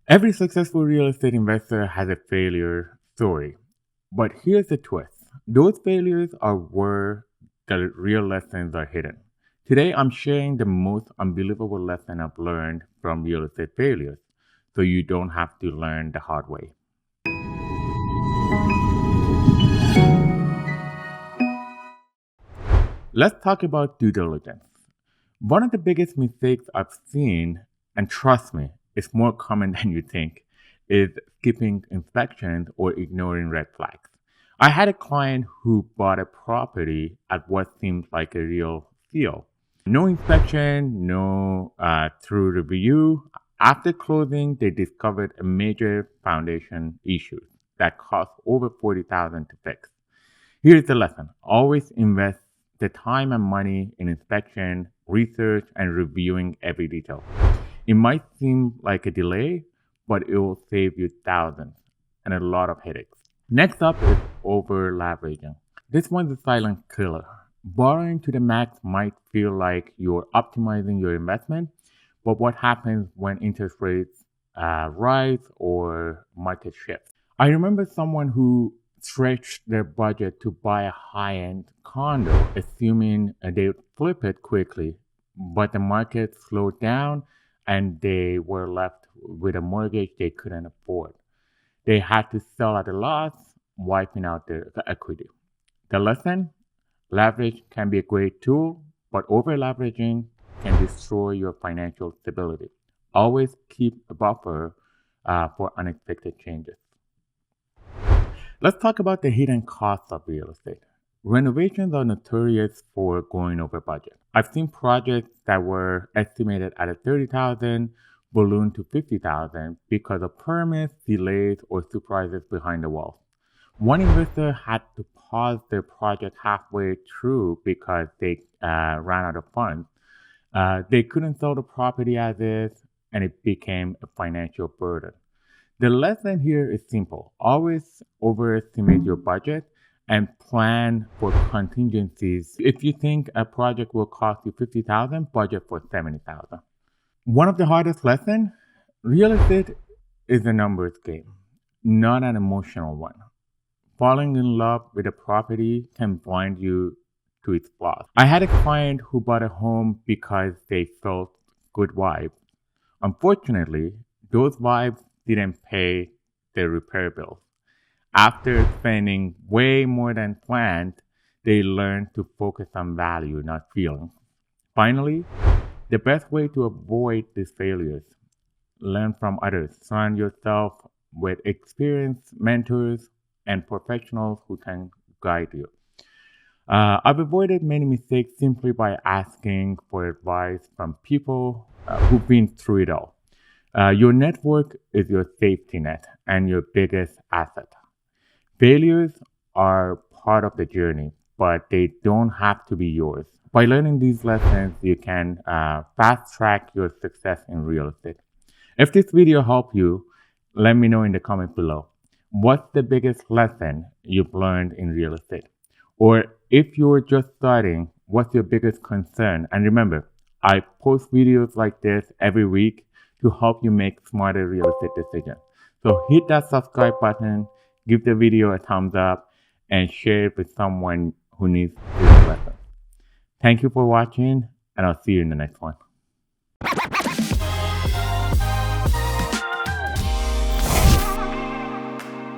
Every successful real estate investor has a failure story. But here's the twist. Those failures are where the real lessons are hidden. Today, I'm sharing the most unbelievable lesson I've learned from real estate failures, so you don't have to learn the hard way. Let's talk about due diligence. One of the biggest mistakes I've seen, and trust me, it's more common than you think, is skipping inspections or ignoring red flags. I had a client who bought a property at what seemed like a real steal. No inspection, no through review. After closing, they discovered a major foundation issue that cost over $40,000 to fix. Here's the lesson. Always invest the time and money in inspection, research, and reviewing every detail. It might seem like a delay, but it will save you thousands and a lot of headaches. Next up is over leveraging. This one's a silent killer. Borrowing to the max might feel like you're optimizing your investment, but what happens when interest rates rise or market shifts? I remember someone who stretched their budget to buy a high-end condo, assuming they'd flip it quickly, but the market slowed down and they were left with a mortgage they couldn't afford. They had to sell at a loss, wiping out their equity. The lesson? Leverage can be a great tool, but over leveraging can destroy your financial stability. Always keep a buffer for unexpected changes. Let's talk about the hidden costs of real estate. Renovations are notorious for going over budget. I've seen projects that were estimated at a 30,000 balloon to 50,000 because of permits, delays, or surprises behind the walls. One investor had to pause their project halfway through because they ran out of funds. They couldn't sell the property as is, and it became a financial burden. The lesson here is simple. Always overestimate your budget and plan for contingencies. If you think a project will cost you 50,000, budget for 70,000. One of the hardest lessons, real estate is a numbers game, not an emotional one. Falling in love with a property can blind you to its flaws. I had a client who bought a home because they felt good vibes. Unfortunately, those vibes didn't pay their repair bills. After spending way more than planned, they learned to focus on value, not feelings. Finally, the best way to avoid these failures, learn from others. Surround yourself with experienced mentors and professionals who can guide you. I've avoided many mistakes simply by asking for advice from people who've been through it all. Your network is your safety net and your biggest asset. Failures are part of the journey, but they don't have to be yours. By learning these lessons, you can fast track your success in real estate. If this video helped you, let me know in the comment below. What's the biggest lesson you've learned in real estate? Or if you're just starting, what's your biggest concern? And remember, I post videos like this every week to help you make smarter real estate decisions. So hit that subscribe button, give the video a thumbs up, and share it with someone who needs this lesson. Thank you for watching, and I'll see you in the next one.